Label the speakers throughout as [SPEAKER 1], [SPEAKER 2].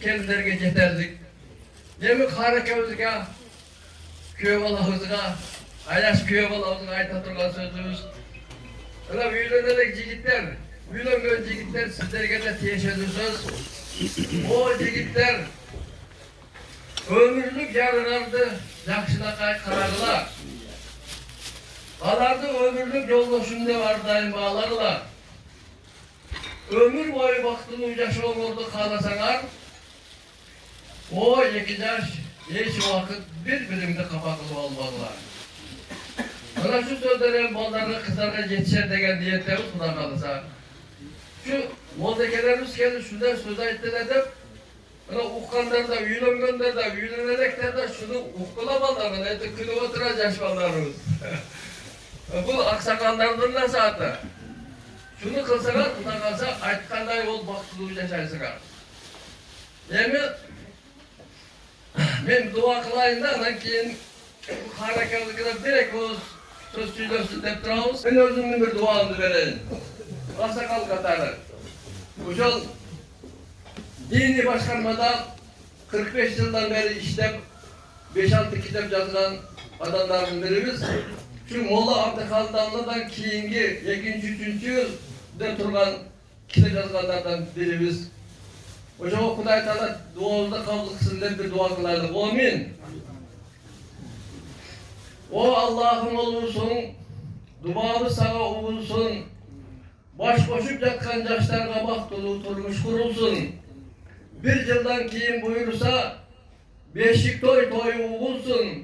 [SPEAKER 1] kendilerine yeterdik. Yemek harekemizge, köy balağımızga, ayaş köy balağımızga ayta turgan sözümüz. Ana büyülenerek yigitler, büyülengen yigitler sizlerge de teşekkür söz. O yigitler ömürlük yarınardı, yakşılakay kararılar. Alardı ömürlük yoldaşında var daim bağlarlar. Ömür boyu baktığını yaşa olurdu kalasalar. O iki yaş, hiç vakit birbirinde kapaklı olmalılar. Bana şu sözlerin ballarına kızlarına yetişer degen diyetlerimiz buna kalırsa. Şu moldekelerimiz kendi şundan söz ettiler de bana ukkanlar da, üylengenler de, üylenenekler de şunu ukkulamalarına eti külü oturacak ballarımız. Bu aksakallarından nasıl attı? Şunu kılsalar, buna kalsa aytkanday ol baktılığı yaşaysınlar. Yani ben dua kılayım da ondan keyin harekatlıkına direkt o söz söylüyorsun dep turabız. Ben özümün bir duamды vereyim. Aksakal katarı. Uşol dini başkarmada 45 yıldan beri işlep 5-6 kitap yazılan adamların birimiz. Şu Molla Abdülhalid'dan keyingi 2-3. yüzyılda turgan kitap yazganlardan birimiz. Oşo Kuday Taala duamızda kabul kılsın dep bir dua kılardık. Amin. O Allah'ın olursun, duamı sana olursun, baş koşup yatkan yaşlarına baktulu turmuş kurulsun. Bir yıldan keyin buyursa, beşik toy uğulsun,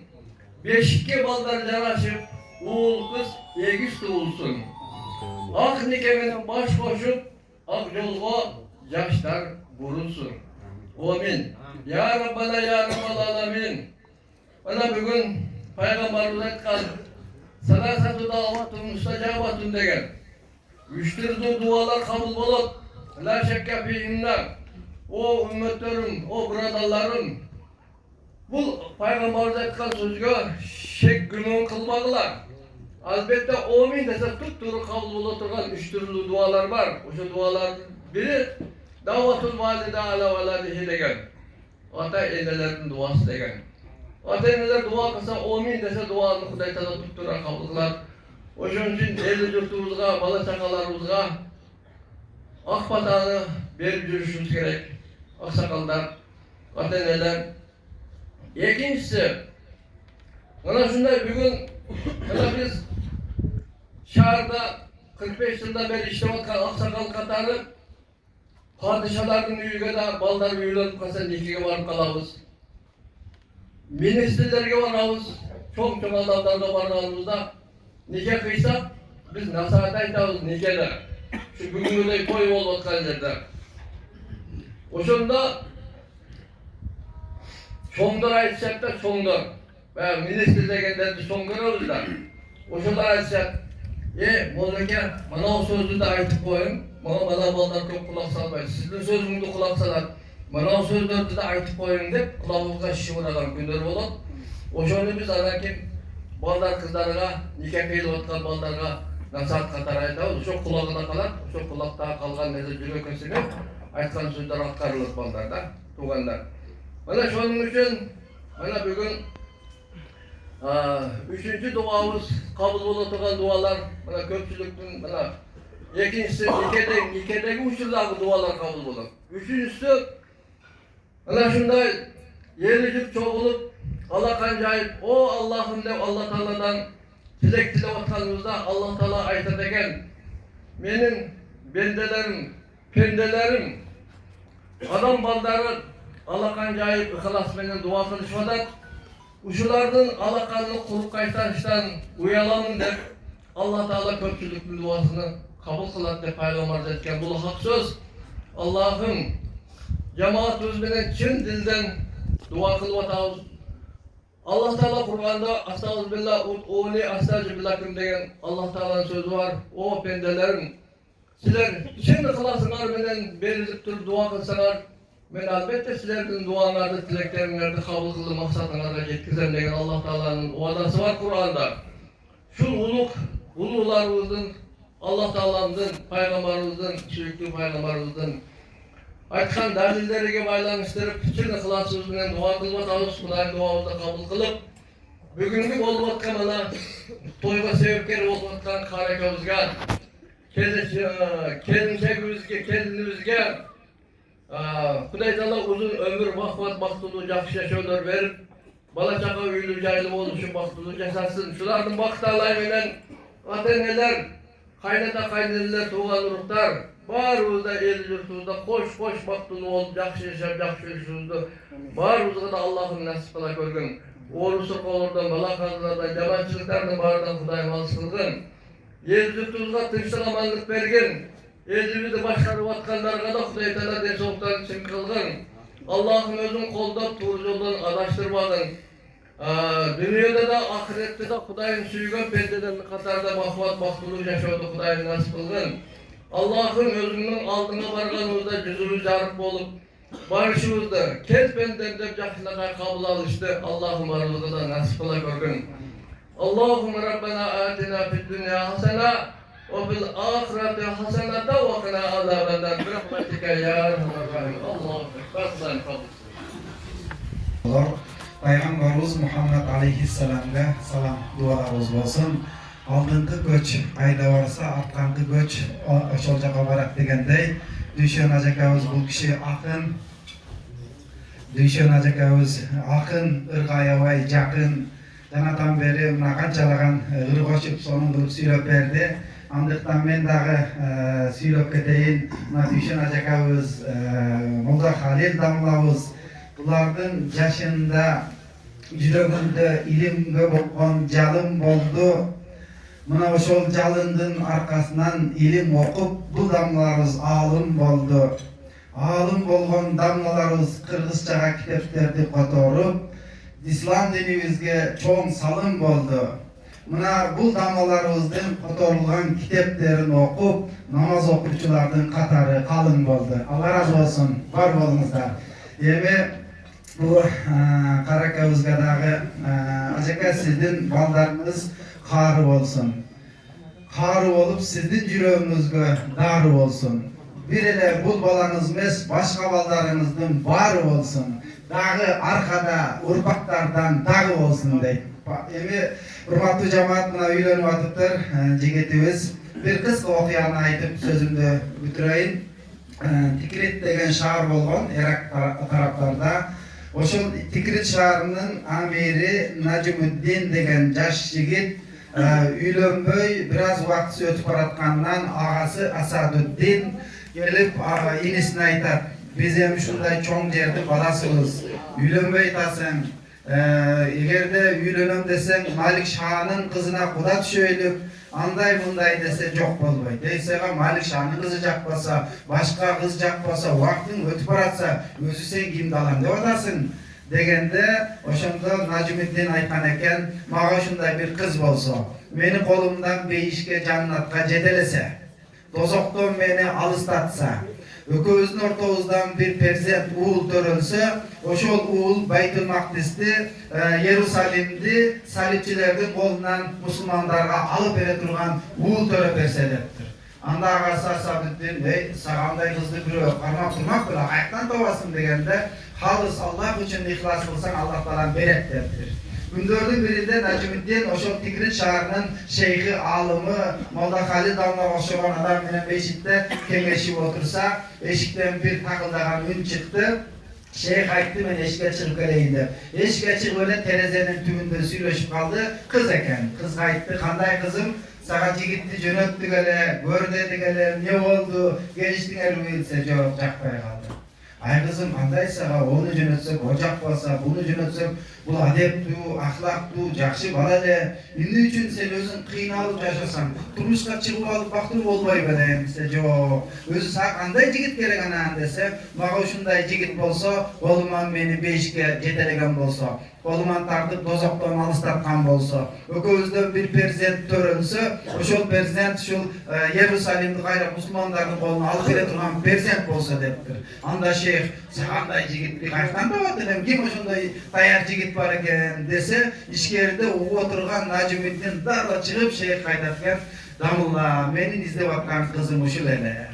[SPEAKER 1] beşikке ballar yanaşıp, uğul kız egiz tuğulsun. Ak nikemine baş koşup, ak yolga yaşlar vurulsun. Amin. Ya Rabbala ya Rabbal Alamin. Bana bugün Peygamberimiz aytkan salasatu davatun mustacabatun degen. Üçtürlü dualar kabul bolup la şekka fihinna. O ümmetlerim, o bradarlarım bu Peygamberimiz aytkan sözgö şek günün kılmadılar. Albatta amin dese tutturup kabul bolup turgan üçtürlü dualar var. Oşo dualar biri davatul valide ala valadihi degen. Ata eylelerinin duası degen. Ata-eneler dua kılsa, amin dese duanı Kuday Taala tutturan kabul kılar. Oşun için eli yurtumuzga, bala çakalarımızga ak patanı verip yürüşümüz gerek. Aksakallar, ata-eneler. İkincisi, bana şunday bugün, bana biz şehirde 45 yıldan beri işlemek aksakal katarı padişahların üyüge de baldar üyülenip kalsa nikige varıp kalabız. Ministerlerge varabız, çok adamlarda varabızda nikah kıysak, biz nasihat aytabız nikahda. Şu bugünküdey toy olup atkan yerde. Oşunda çoğunlar aytsak da çoğunlar. Ve minister degenlerdi çoğunlar olurlar. Oşunlar aytsak, Molleke, bana o sözü de aytıp koyun, bana baldan çok kulak salmayın. Sizin sözünüzde kulak salar. Bana o sözlerdi de aytıp koyun dep kulağımızga şişi uğragan günler bolup. Oşonu biz anakin balдар kızlarına, nikah kıyılıp atkan baldarga nasihat katar aytabız. Oşo kulağına kalar, oşo kulakta kalgan neze jürökesine aytkan sözler atkarılır baldarda, tuğanlar. Bana şonun üçün, bana bugün üçüncü duamız kabul bolup turgan dualar, bana köpçülüktün, bana ikincisi nikedeki uçurdagi dualar kabul bolup. Üçüncüsü, bana şunday yerleşip çoğulup, Allah kancayip, o Allah'ım de Allah Teala'dan dilek dile atkanımızda Allah Teala ayta degen, benim bendelerim, pendelerim, adam baldarı Allah kancayip ıhlas menen dua kılışmadan, uşulardan alakanını kurup kaytarıştan uyalamın dep Allah Teala köpçülüktün duasını kabul kılat dep Peygamber etken bu hak söz. Allah'ım cemaat özmenen çin dilden dua kılıp atabız. Allah Teala Kur'an'da Estağfirullah ud'uni astecib degen Allah Teala'nın sözü var. O pendelerim sizler çin ıhlasınlar menen berilip turup dua kılsalar, men albatta sizlerden dualarınızı, dileklerinizi kabul kılıp maksatlarına yetkizem degen Allah Teala'nın vadası var Kur'an'da. Şu uluklarımızın, Allah Teala'mızın, Peygamberimizin, sürekli Peygamberimizin aytkan dalilleriga baylanıştırıp bütün ıhlasımız bilen dua kılmak alış, Kudayım duamızda kabul kılıp, bugünkü bolup atkan ana, toyga sebepkeri bolup atkan karakabızga, kelinimizge, Kuday Teala uzun ömür, vakvat, baktulu, jakşı yaşöylör verip, bala çaka üylü jaylı oluşu baktulu yaşasın. Şulardan baktı alaymen, ateneler, kaynata kayneler, tuğan uruklar, barımızda el yurtumuzda koş baktulu olup, jakşı yaşap, jakşı yaşıyordu. Barımızda da Allah'ın nasip kıla görgün. Oğlusu kolurdan, bala kazılardan, yabancılıklardan bardan Kudayım alışkılgın. El yurtumuzda tınçlık amanlık bergin. Elimizi başarıp atkanlarga da Kuday Teala densoqtan için kılgın. Allah'ın özün koldap tuğru yoldan adaştırmadın. Dünyada da ahirette de Kudayım suygan pendeden katarda mahvat baktulu yaşadı Kudayım nasip kılgın. Allah'ın özünün aldına barganımızda yüzümüz yarık bolup barışımızda kez benden de jakşılığa kabul alıştı. Allah'ım aramızda da nasip kıla görgün. Allahümme Rabbena atina fid dünya hasena ve fil ahireti hasenete ve qina azabennar bi rahmetike ya erhamer rahim. Allahu ekber. Kudayım kabul.
[SPEAKER 2] Peygamberimiz Muhammed Aleyhisselam'ga salam dualarımız olsun. Aldınғы göç ayda varsa artqanғы göç oşol jaka barak degendey. Düşen ajakabız bu kişi akın. Düşen ajakabız akın, ırgayabay, jakın. Janatan beri mına kançalagan ır koşup sonun kılıp süylöp berdi. Andıktan men dagı süylöp keteyin. Mına Düşen ajakabız, Molda Halil damlabız. Bulardın yaşında, yüreğinde ilimge bolgan jalım boldu. Mına oşol jalındın arkasından ilim okup bu damlarız alım boldu. Alım bolgan damlalarız Kırgızçaga kiteplerdi kotorup, İslam dinimizge çoğun salım boldu. Mına bu damlalarımыздın kotorulgan kiteplerini okup, namaz okuyuculardan katarı kalın boldu. Allah razı olsun, var bolunuzlar. Emi bu Karakabızga'dagı ajaka sizdin baldarınız karı olsun. Karı olup sizdin yüreğinizge darı olsun. Bir ele bul balanız mes başka baldarınızdan barı olsun. Dağı arkada urpaklardan dağı olsun deyip. Emi hurmatlı cemaat buna uylanıp atıptır jigitimiz. Bir kıska okuyana aytıp sözümdü bitireyim. Tikrit degen şahar bolgon Irak taraplarda. Oşol Tikrit şaharının amiri Najmuddin degen jaş jigit üylönböy biraz vakti ötüp baratkandan ağası Asaduddin gelip inisine aytat. Biz hem şunday çoğun jerde balasыбыз. Üylönböy tasın. Egerde üylönöm desen Malik Şah'ın kızına kuda düşöylük. Anday bunday dese çok bolboy. Deysega Malik Şah'ın kızı jakpasa, başka kız jakpasa, vaktin ötüp baratsa, özü sen kimdi alam dep atasın degende oşonda Najmuddin aytkan eken, maga şunday bir kız bolsa, meni kolumdan beyişke jannatka jetelese, dozokton meni alыstatsa, ökөөbүздүн ortabızdan bir perzent uğul törülse, oşol uğul Baytül Makdis'ti, Yerusalim'di, salipçilerдің kolundan musulmanlarga alıp bere turgan uğul törö berseleptir. Anda ağası Asaduddin, sağamday kızdı biri karmak turmak bile ayaktan tovasın degende, halыс Allah üçün ihlas kılsan Allah talan beret derdir. Gündördün birinde Najmuddin oşol Tikrit şaharının şeyhi, alımı, Molda Halil damla oşolan adam menen beşikte kengeşip otursa, eşikten bir takıldagan ün çıktı. Şeyh aytты men eşikке çıkıp geleyim dep. Eşikке çıkıp öyle terezenin tübünde süйлöşüp kaldı. Kız eken. Kız aytты, kanday kızım? Sağa jigitти jönöttük ele, gör dedik ele, ne oldu? Geliştin el bilse jok jakpay kaldı. Ay kızım kandaysa onu jönötsök, o jakpasa, bunu jönötsök, bu adeptүү, ahlактуу, jakşı bala ele. Emне үчүн sen özün kıynalıp yaşasan, turmuşka çıkıp alıp baktır bolbay belem dese jok. Özü sağa kanday jigit gerek anan dese, maga uşunday jigit bolsa, koluman meni beyişke jetelegen bolsa, koluman tartıp dozokton alыstatkan bolsa, ökөөbүздөн bir perzent törülse, oşol perzent şul Yerusalim'de gayra musulmanların koluna alıp bere turgan perzent bolsa deptir. Anda şeyh, sağanday jigitlik aytkan da batırım, kim oşunday tayar jigit var eken dese, işkerde oturgan Najmuddin darla çıkıp şeyh kaytatken, damulla, menin izlep atkan kızım uşul ele.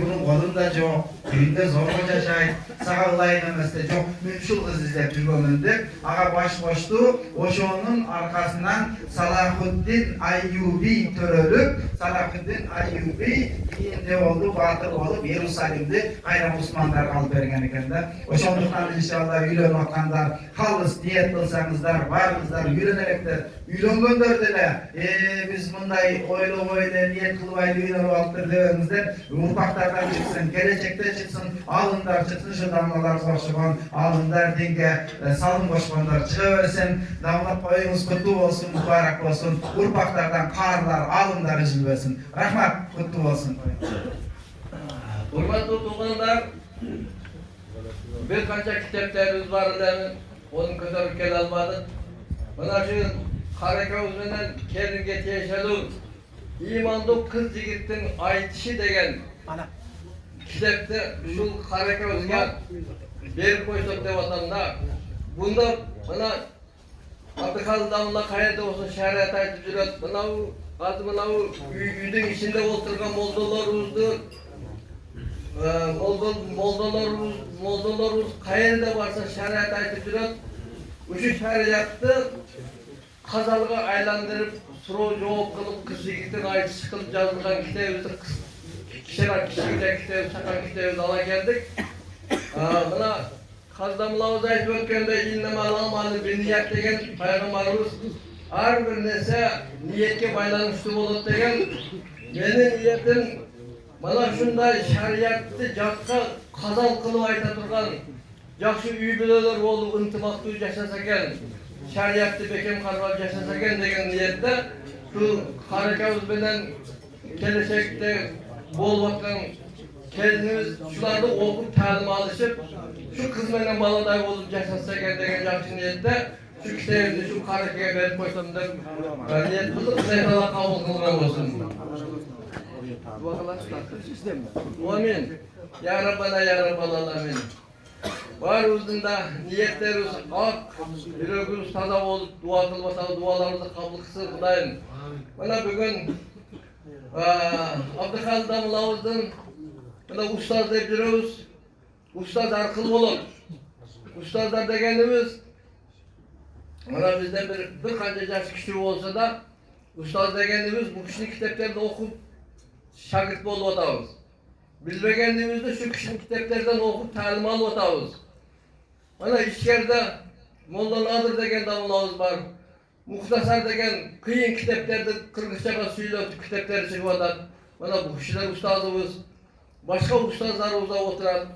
[SPEAKER 2] Bunun kolunda jok. Үйünde zorla жашайт, сага ылайык эмес де жок, мен ушул кыз издеп жүргөмүн деп, ага баш кошту. Ошонун аркасынан Салахуддин Айюби төрөлүп, Салахуддин Айюби кийинде болду, батыр болуп, Иерусалимди кайра мусулмандарга алып берген экен да. Ошондуктан иншалла үйлөнүп аткандар, калыс ниет кылсаңыздар, барыңыздар, үйлөнөлүктөр. Үйлөнгөндөр деле, биз мындай ойлобой эле ниет кылбай үйлөнүп алыптыр дебеңиздер. Урпактардан чыксын, келечекте чыксын, алымдар чыксын, ошо дамлалар кошкон, алымдар динге салым кошкондор чыга берсин. Дамлап коюңуз куттуу болсун, мубарак болсун. Урпактардан каарлар, алымдар үзүлбөсүн. Рахмат, куттуу болсун.
[SPEAKER 1] Hurmatly tuğanlar, bir kança kitaplarımız var ile onun kadar gel almadık. Bana şu Karakavuz menen kendinge teşekkür. İmanlı kız yigittin aytışı degen kitapta şu Karakavuzga berip koyduk dep atamda. Bunda bana Abdülkadir damla kayda olsun şeriat aytıp жүрөт. Mınau üydün içinde oturgan moldalarımızdır. Moldalarımız kayerде varsa şeriat aytıp жүрөт. Uşu şeriatты kazalığa aylandırıp soru cevap kılıp kız yigittin aytışı kılıp yazılgan kitabımızı kişiler kitabı çakan kitabımızı ala geldik. Buna Kazdamılavuz aytıp ötkende inneme alamalı bir niyet degen Peygamberimiz her bir nese niyetke baylanışlı bolup degen menin niyetim bana şunday şeriatты jakka kazal kılıp ayta turgan jakşı üy bileler bolup ıntımaklı yaşasa eken şeriatты bekem karval yaşasa eken degen niyette şu Karakavuz bilen gelecekte bolup atkan kendimiz şularda okup talim alışıp şu kız menen baladay olup yaşasa eken degen jakşı niyette şu kitabımda şu Karakavuz'a verip koysam dep niyet kılıp Zeytala kabul kılgan olsun. Amin. Ya Rabbana ya Rabbal alamin. Barımızın da niyetlerimiz ak, yüreğimiz taza olup dua kılmasa dualarımızı kabul kılsın Kudayım. Bana bugün Abdülkadir Damılavuz'dan bana ustaz deyip duruyoruz. Ustaz arkalı olur. Ustazlar degenimiz bana bizden bir kanca yaş kişi olsa da ustaz degenimiz bu kişinin kitaplarını okup şagird bolup atabız. Bilmegenliğimizde şu kişinin kitaplardan okup talim alıp atabız. Bana içeride Molla Nadir degen damılavuz var. Muhtasar degen kıyın kitaplarda Kırgızçaga süylöp kitapları çıkıp atat. Bana bu kişiler ustazımız. Başka ustazlarımız da oturan.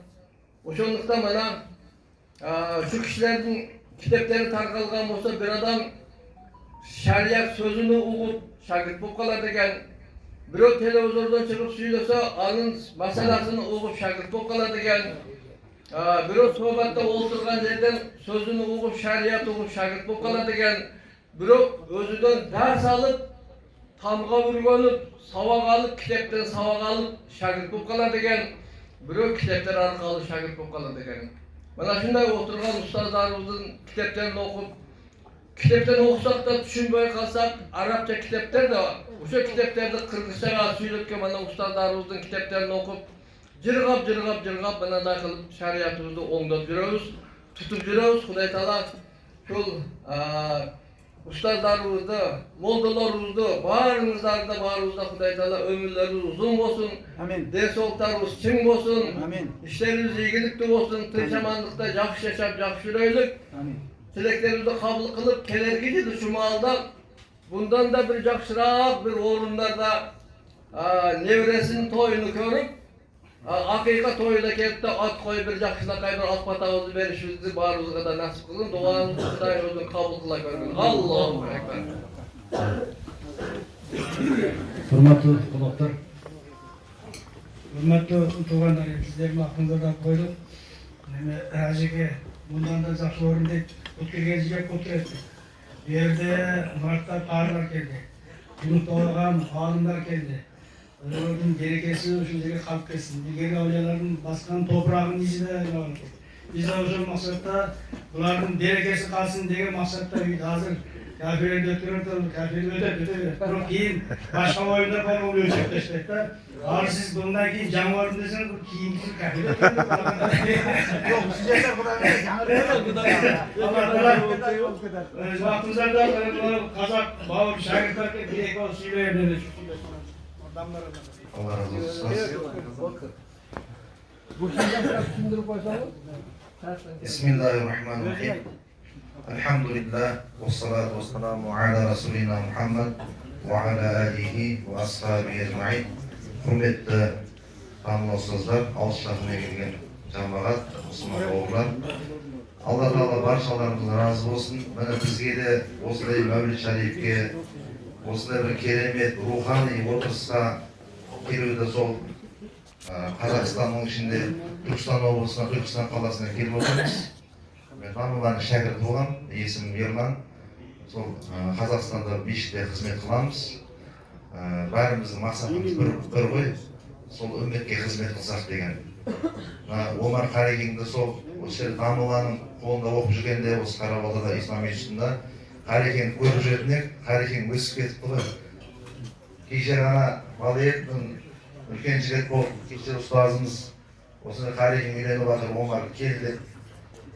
[SPEAKER 1] Oşonlukta bana şu kişilerin kitapları tarkalgan olsa bir adam şeriat sözünü okup şagird bolup kalar degen birok televizordan çıkıp söylese anın masalasını okup şagird bolup kalar degen birok sohbatta oturgan yerden sözünü okup şeriat okup şagird bolup kalar degen birok özüden ders alıp tamga vurgolup sabak alıp kitaptan sabak alıp şagird bolup kalar degen birok kitaplar arkalı şagird bolup kalar degen. Bana şunday oturgan ustazlarımızın kitaplarını okup kitaptan okusak da düşünmeye kalsak Arapça kitaplar da var. Uşo kitaplarda Kırgızçaga süylöpken bana ustazlarımızın kitaplarını okup jırgap bana da kılıp şeriatımızı oңdop жүрөбүz, tutup жүрөбүz. Kuday Taala şol ustazlarımızda, moldalarımızda, barımızda Kuday Taala ömürleriniz uzun olsun.
[SPEAKER 2] Amin.
[SPEAKER 1] Densoğluklarımız çiң olsun.
[SPEAKER 2] Amin.
[SPEAKER 1] İşleriniz iyilikli olsun. Tinçamanlıkta jakşı yaşap, jakşı yüröylük.
[SPEAKER 2] Amin.
[SPEAKER 1] Tileklerimizi kabul kılıp kelergi dedi şu maldan. Bundan da bir jakşıraak bir orunlarda nevresinin toyunu görüp akika toyu da kelip de at koyu bir jakşılakay bir at patağımızı verişimizi barımızga da nasip kılın. Duanımızı Kuday özün kabul kıla görgün. Allahu Ekber.
[SPEAKER 3] Hurmatlı konuklar, hurmatlı tuğanlar, sizlerin aklınıza da koyduk. Azike bundan da jakşı orun deyip Kutkirgeciye kutur ettik. Bir yerde Mart'ta karlar geldi. Yunus doğurgan alımlar geldi. Onların gerekesi uşundaki kalp kesin. Ilgeri hocaların baskan toprağın izine aldık. Biz de o maksatта buların derekesi kalsın деген maksatта hazır kafirlerdi ötürürdüm, kafirlerdi ötürürdüm. Ama keyin başka oyunda falan oluyor çekleşmekte. Ağır siz bundan keyin canavarım deseniz bu kiyimsiz kafirler ötürürdüm.
[SPEAKER 4] Yok, siz yeter
[SPEAKER 3] Vaktımızda Kazak, Bağır, Şagirtler bir ek ol Sivri'ye
[SPEAKER 2] Allah razı olsun.
[SPEAKER 1] Bu şeyden kimdir başlayalım?
[SPEAKER 2] Bismillahirrahmanirrahim. Elhamdülillah ve salatu ve selamu ala Resulina Muhammed ve ala alihi ve ashabihi ecmaîn. Hürmetli tanrı ustazlar, alışlarına gelgen cemaat, Müslüman oğullar. Allah Teala barşalarımızdan razı olsun. Bana bizge de osılay Mevlid Şerif'e, osılay bir keremet, ruhani otursa kelüde sol Kazakistan'ın içinde Türkistan облысына, Türkistan қаласына келіп отырмыз. Мен Данылардың шәкірті болғам, есімім Ерлан. Сол Қазақстанда мешітте қызмет қыламыз. Бәріміздің мақсатымыз бір ғой, сол үмметке қызмет қылсақ деген. Омар Қарекеңді сол осы жерде Даныланың қолында оқып жүргенде, осы Қарабалдада ислам мешітінде Қарекеңді көріп жүретін едік, Қарекең өсіп кетіпті ғой. Кеше ғана бала едім, үлкен жігіт болып, кеше ұстазымыз осындай Қарекең үйленіп жатыр, Омар кел деп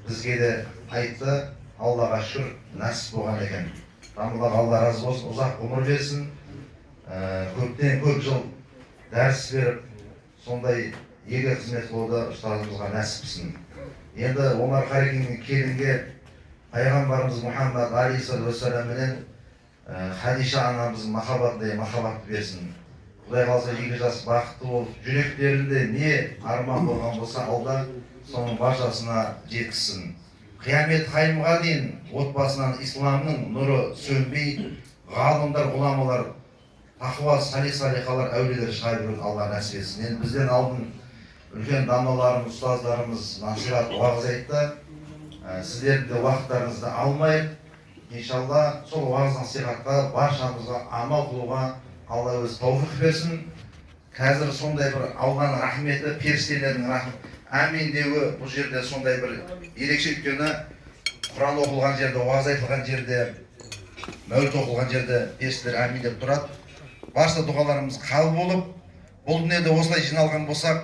[SPEAKER 2] бізге де айтты. Аллаға шүкір нәсіп болған екен. Данылға Алла разы болсын, ұзақ ғұмыр берсін. Көптен көп жыл дәріс беріп, сондай еге қызмет қылуды ұстазымызға нәсіпсін. Енді Омар Қарекеңнің келінге пайғамбарымыз Мұхаммад алейхиссалам менен Хадиша анамыздың махаббатындай махаббатты берсін. Құдай қаласа екі жас бақытты болып, жүректерінде не арман болған болса, Алла соның баршасына жеткізсін. Қиямет қайымға дейін отбасынан исламның нұры сөнбей, ғалымдар, ғұламалар, тақуа, салих-салихалар, әулиелер шыға беруін Алла нәсіп етсін. Енді бізден алдын үлкен даналарымыз, ұстаздарымыз насихат, уағыз айтты. Сіздердің де уақыттарыңызды алмайық. İnşallah сол уағыз насихатқа баршамызға амал қылуға Алла өзі тауфиқ берсін. Қазір сондай бір Алланың рахметі, періштелердің рахметі, әмин деуі бұл жерде сондай бір ерекше, өйткені Құран оқылған жерде, уағыз айтылған жерде, мәуліт оқылған жерде періштелер әмин деп тұрады. Барша дұғаларымыз қабыл болып, бұл дүниеде осылай жиналған болсақ,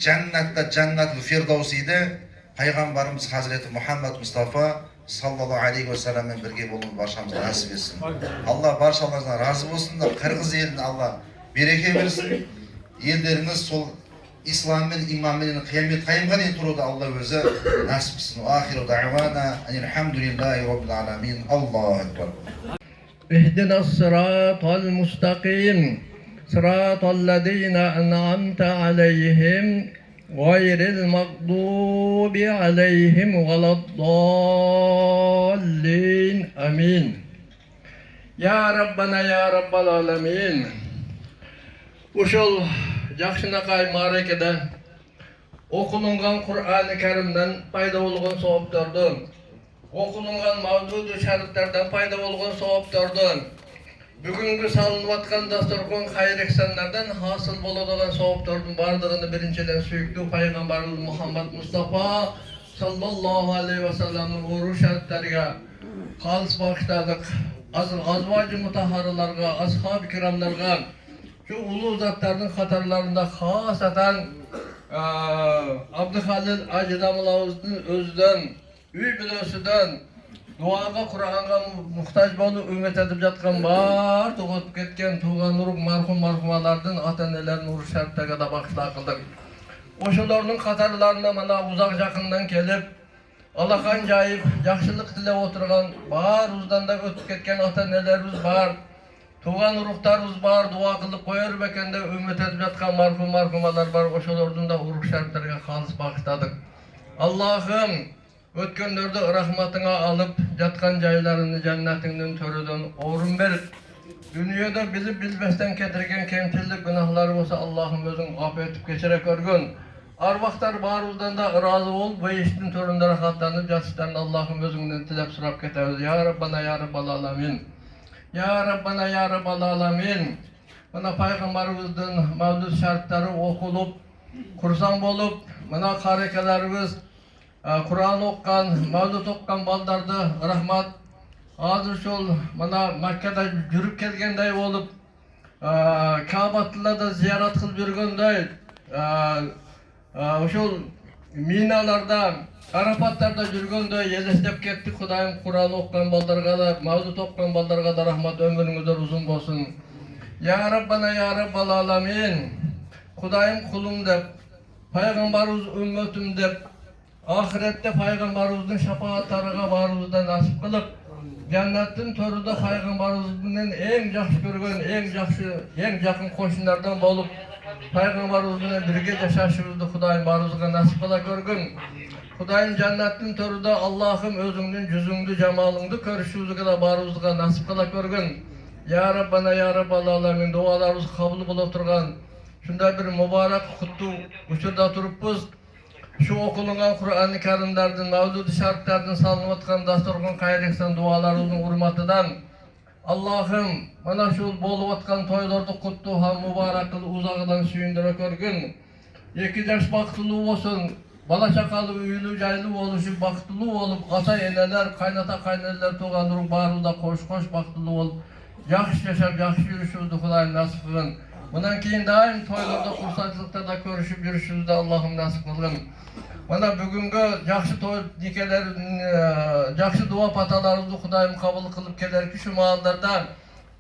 [SPEAKER 2] жәннатта жәннатул фирдаусиде пайғамбарымыз Хазіреті Мұхаммад Мұстафа саллаллаху алейхи ва салламмен бірге болуын баршамызға нәсіп етсін. Алла баршаларыңыздан разы болсын. Қырғыз еліне Алла береке берсін. Елдеріңіз сол ислам мен иман менен қиямет қайымға дейін тұруды Алла өзі нәсіп етсін. Ахиру дa'вана алхамдулиллахи rabbil alamin. Аллаху акбар.
[SPEAKER 1] اهدنا الصراط المستقيم صراط الذين أنعمت عليهم غير المغضوب عليهم ولا الضالين آمين. يا ربنا يا رب العالمين. Uşul жақшынақай марекеден оқылынған Құр'ан-ы Кәрімден пайда болған сауаптардан, оқылынған мавлуд-у шәріптерден пайда болған сауаптардан, бүгінгі салынып атқан дастархан хайр-ихсандардан хасыл болған сауаптардың барлығını біріншіден сүйікті пайғамбарымыз Мұхаммад Мұстафа саллаллаху алейхи ва салламның ұру шәріптерге қалыс бағыштадық. Азважы мұтахарыларға, асхаб-ы kiramlarga, şu ulu zatların қатарларында хасатан Abdülhalil Acıdamılavыздың өзден, үй білесіден, дуаға, Құр'анға мұқтаж болып үміт етіп жатқан бар, тұғытып кеткен туған ұрық мархум-мархумалардың ата-енелерін ұры шәріптегі да бақшыла қылдық. Ошылардың қатарларына мына ұзақ жақындан келіп, алақан жайып, жақшылық тілеп отырған бар, ұздан да өтіп кеткен ата-енелеріміз бар, туған ұрықтарымыз бар, дуа қылып қойыр бекенде үміт етіп жатқан мархум-мархумалар бар, ошылардың да ұрық шәріптерге қалыс бағыштадық. Allah'ım, ötkönlerde rahmatına alıp yatkan jaylarını cennetinden törüden orun verip, dünyada bilip bilmezden getirgen kemçilik günahları olsa Allah'ım özün affetip geçerek örgün. Arvaqtar baruzdan da razı ol, bu işin töründe rahatlanıp yatışlarını Allah'ım özünden tilep sırap getiriz. Ya Rabbana ya Rabbal alamin. Ya Rabbana ya Rabbal alamin. Bana Peygamberimizden mevlüt şartları okulup, kursan bolup, bana harekelerimiz Kur'an okuyan, mevlüt okuyan baldardı rahmat, Hazır şol mana Makke'de yürüp kelgendey olup Kabatlı'da ziyaret kılıp yürgöndey ошол minalarda Arafatlarda yürgöndey elestep kettik. Kudayım Kur'an okuyan baldarga da mavdut okuyan baldarga da rahmat, ömrüңүздөр uzun bolsun. Ya Rabbana ya Rabbal alamin. Kudayım kulum dep, Peygamberimiz ümmetim dep, ahirette Peygamberimizin şafaatlarına barımızda nasip kılıp, cennetin toruda Peygamberimizin en yaxşı görgön, en yakın koşunlardan bolup, Peygamberimizle birge yaşaşımızda Kudayım barımızga nasip kıla görgün. Kudayım cennetin toruda Allah'ım özüңdün yüzüңdü, cemalыңды körüşümüzge da barımızga nasip kıla görgün. Ya Rabbana ya Rabbal alamin, dualarımız kabul bulup turgan şunday bir mübarek kutlu uçurda turupbuz. Şu okulungan Kur'an-ı Kerimlerden, Mevlud-i Şeriflerden salınıp atkan dasturgun kayrıksan dualarımızın hurmatıdan Allah'ım mana şu bolup atkan toylardı kutlu ham mübarek kıl uzağıdan suyundura körgün. 2 yaş baktılı olsun, bala şakalı, üylü, jaylı oluşup baktılı olup, ata eneler, kaynata kayneler tuğandırıp barında koş baktılı olup, yaxşı yaşap, yaxşı yürüşümüzü Kudayım nasip kılın. Bundan keyin daim toylarda, kursaklıklarda görüşüp yürüşümüzde Allah'ım nasip kılın. Mana bugünkü yaxşı toy dikeler, yaxşı dua patalarımızı Kudayım kabul kılıp keler ki şu mahallardan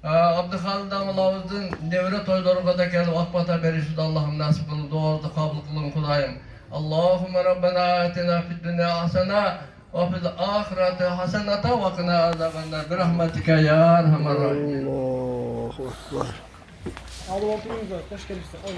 [SPEAKER 1] Abdülhalil Dağılavız'ın nevre toylarına da gelip akbata berişimizde Allah'ım nasip kılın, duamızı kabul kılın Kudayım. Allahümme Rabbena atina fid dünya hasena ve fil ahireti hasenata ve qina azabannar bi rahmetike ya erhamer rahimin.
[SPEAKER 4] Allahu Ekber.
[SPEAKER 3] Alып отырыңыздар, қош келіпсіздер.